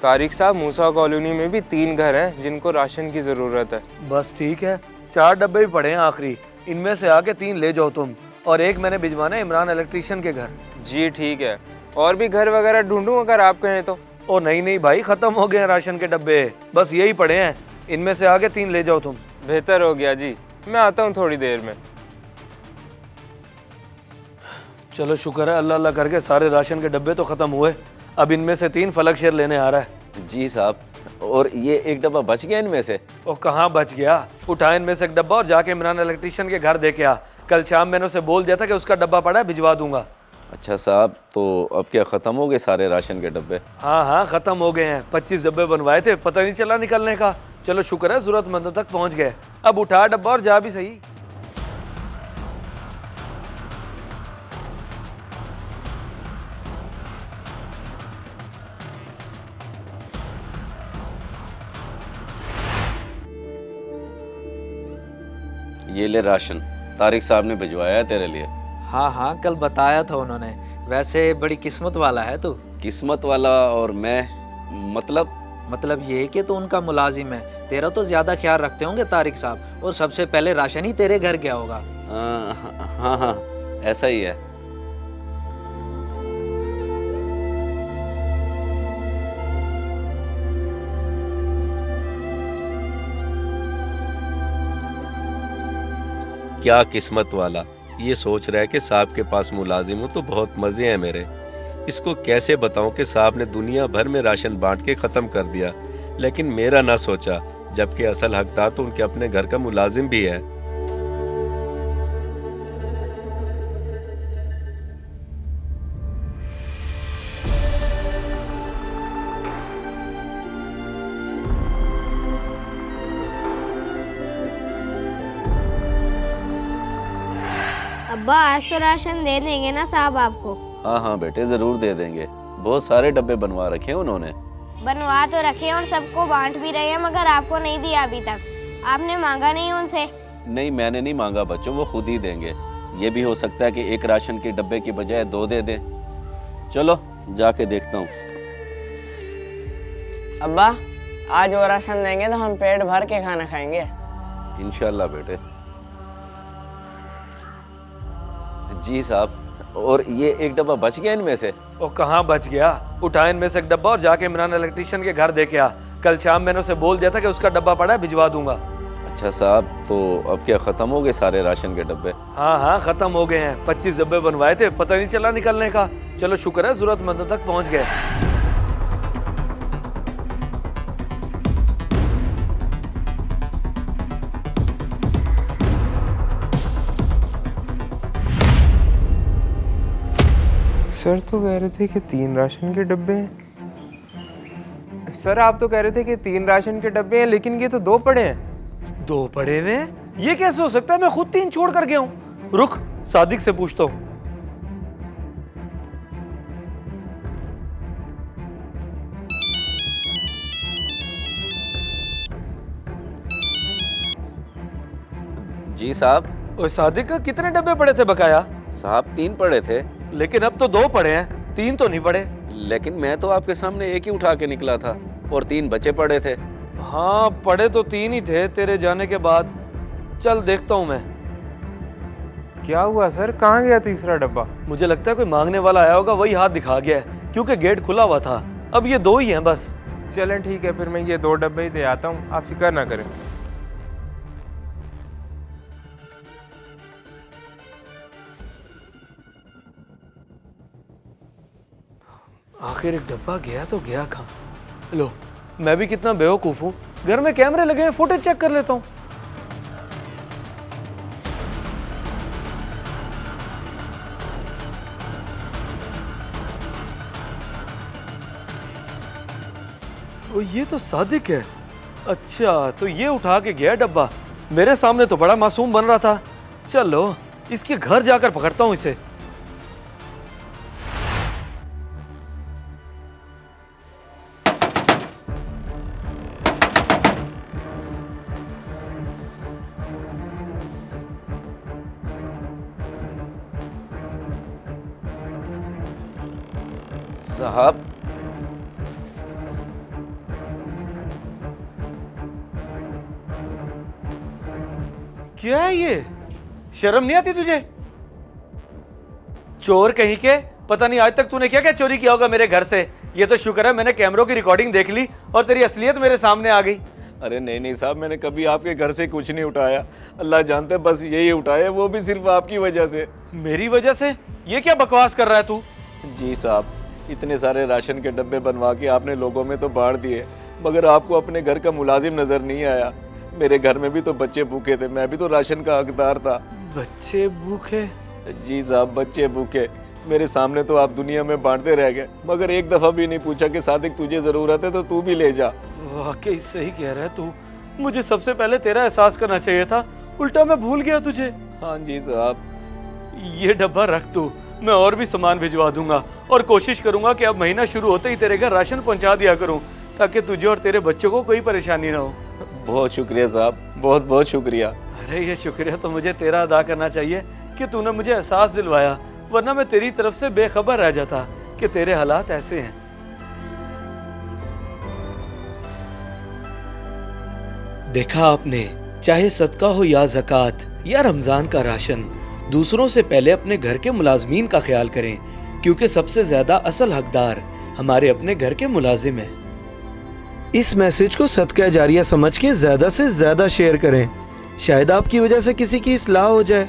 तारिक साहब, मूसा कॉलोनी में भी 3 घर हैं जिनको राशन की ज़रूरत है। बस ठीक है, 4 डब्बे भी पड़े हैं आखिरी, इनमें से आके 3 ले जाओ तुम, और एक मैंने भिजवाना है इमरान इलेक्ट्रिशियन के घर। जी ठीक है। और भी घर वगैरह ढूंढूं अगर आप कहें तो? ओ नहीं नहीं भाई, खत्म हो गए हैं राशन के डब्बे, बस यही पड़े हैं, इनमें से आगे 3 ले जाओ तुम। बेहतर हो गया जी, मैं आता हूँ थोड़ी देर में। चलो शुक्र है, अल्लाह अल्लाह करके सारे राशन के डब्बे तो खत्म हुए। अब इनमें से 3 फलक शेर लेने आ रहा है। जी साहब, और ये एक डब्बा बच गया इनमें से? ओ कहाँ बच गया, उठा इनमें से एक डब्बा और जाके इमरान इलेक्ट्रिशियन के घर दे के आ। कल शाम मैंने उसे बोल दिया था कि उसका डब्बा पड़ा है, भिजवा दूंगा। अच्छा साहब, तो अब क्या ख़त्म हो गए सारे राशन के डब्बे? हाँ हाँ खत्म हो गए हैं, 25 डब्बे बनवाए थे, पता नहीं चला निकलने का। चलो शुक्र है जरूरतमंदों तक पहुंच गए। अब उठा डब्बा और जा भी सही। ये ले राशन, तारिक साहब ने भिजवाया है तेरे लिए। हाँ हाँ, कल बताया था उन्होंने। वैसे बड़ी किस्मत वाला है तू। किस्मत वाला और मैं, मतलब ये कि तू उनका मुलाजिम है, तेरा तो ज्यादा ख्याल रखते होंगे तारिक साहब, और सबसे पहले राशन ही तेरे घर गया होगा। हाँ हाँ, ऐसा ही है। क्या किस्मत वाला, ये सोच रहा है कि साहब के पास मुलाजिम हूँ तो बहुत मज़े हैं मेरे। इसको कैसे बताऊं कि साहब ने दुनिया भर में राशन बांट के ख़त्म कर दिया, लेकिन मेरा ना सोचा, जबकि असल हकदार तो उनके अपने घर का मुलाजिम भी है। अब्बा आज तो राशन दे देंगे ना साहब आपको? हाँ हाँ बेटे, ज़रूर दे देंगे। बहुत सारे डब्बे बनवा रखे हैं उन्होंने। बनवा तो रखे हैं और सबको बांट भी रहे हैं, मगर आपको नहीं दिया अभी तक। आपने मांगा नहीं उनसे? नहीं, मैंने नहीं मांगा बच्चों, वो खुद ही देंगे। ये भी हो सकता है कि एक राशन के डब्बे की बजाय 2 दे दें। चलो जाके देखता हूँ। अब्बा आज वो राशन देंगे तो हम पेट भर के खाना खाएंगे। इंशाल्लाह बेटे। जी साहब, और ये एक डब्बा बच गया इनमें से? ओ कहाँ बच गया, उठा इनमें से एक डब्बा और जाके इमरान इलेक्ट्रिशियन के घर दे के आ। कल शाम मैंने उसे बोल दिया था कि उसका डब्बा पड़ा है, भिजवा दूंगा। अच्छा साहब, तो अब क्या ख़त्म हो गए सारे राशन के डब्बे? हाँ हाँ खत्म हो गए हैं, 25 डब्बे बनवाए थे, पता नहीं चला निकलने का। चलो शुक्र है जरूरतमंदों तक पहुंच गए। सर तो कह रहे थे कि 3 राशन के डब्बे हैं। सर आप तो कह रहे थे कि 3 राशन के डब्बे हैं, लेकिन ये तो 2 पड़े हैं। 2 पड़े हुए हैं? ये कैसे हो सकता है, मैं खुद 3 छोड़ कर गया हूँ। रुक सादिक से पूछता हूँ। जी साहब। ओए सादिक, कितने डब्बे पड़े थे बकाया? साहब 3 पड़े थे। लेकिन अब तो 2 पड़े हैं, 3 तो नहीं पड़े। लेकिन मैं तो आपके सामने एक ही उठा के निकला था और 3 बचे पड़े थे। हाँ पड़े तो 3 ही थे तेरे जाने के बाद। चल देखता हूँ मैं। क्या हुआ सर, कहाँ गया तीसरा डब्बा? मुझे लगता है कोई मांगने वाला आया होगा, वही हाथ दिखा गया है, क्योंकि गेट खुला हुआ था। अब ये 2 ही हैं बस। चलें ठीक है, फिर मैं ये 2 डब्बे ही दे आता हूँ, आप फिक्र ना करें। आखिर एक डब्बा गया तो गया कहाँ? लो, मैं भी कितना बेवकूफ हूँ, घर में कैमरे लगे हैं, फुटेज चेक कर लेता हूँ। ओ ये तो सादिक है। अच्छा तो ये उठा के गया डब्बा, मेरे सामने तो बड़ा मासूम बन रहा था। चलो इसके घर जाकर पकड़ता हूँ इसे। साहब क्या है ये? शर्म नहीं आती तुझे? चोर कहीं के, पता नहीं आज तक तूने क्या क्या चोरी किया होगा मेरे घर से। ये तो शुक्र है मैंने कैमरों की रिकॉर्डिंग देख ली और तेरी असलियत मेरे सामने आ गई। अरे नहीं साहब, मैंने कभी आपके घर से कुछ नहीं उठाया। अल्लाह जानते बस यही उठाया, वो भी सिर्फ आपकी वजह से। मेरी वजह से? ये क्या बकवास कर रहा है तू? जी साहब, इतने सारे राशन के डब्बे बनवा के आपने लोगों में तो बांट दिए, मगर आपको अपने घर का मुलाजिम नजर नहीं आया। मेरे घर में भी तो बच्चे भूखे थे, मैं भी तो राशन का हकदार था। बच्चे भूखे? जी साहब, बच्चे भूखे। मेरे सामने तो आप दुनिया में बांटते रह गए, मगर एक दफा भी नहीं पूछा कि सादिक तुझे जरूरत है तो तू भी ले जा। वाकई सही कह रहा है तू। मुझे सबसे पहले तेरा एहसास करना चाहिए था, उल्टा मैं भूल गया तुझे। हाँ जी साहब। ये डब्बा रख तू, मैं और भी सामान भिजवा दूंगा और कोशिश करूंगा कि अब महीना शुरू होते ही तेरे घर राशन पहुंचा दिया करूं, ताकि तुझे और तेरे बच्चों को कोई परेशानी ना हो। बहुत शुक्रिया साहब, बहुत बहुत शुक्रिया। अरे ये शुक्रिया तो मुझे तेरा अदा करना चाहिए कि तूने मुझे एहसास दिलवाया, वरना मैं तेरी तरफ से बेखबर रह जाता कि तेरे हालात ऐसे हैं। देखा आपने, चाहे सदका हो या ज़कात या रमज़ान का राशन, दूसरों से पहले अपने घर के मुलाजमीन का ख्याल करें, क्योंकि सबसे ज़्यादा असल हकदार हमारे अपने घर के मुलाजिम हैं। इस मैसेज को सदका जारिया समझ के ज़्यादा से ज़्यादा शेयर करें, शायद आपकी वजह से किसी की इस्लाह हो जाए।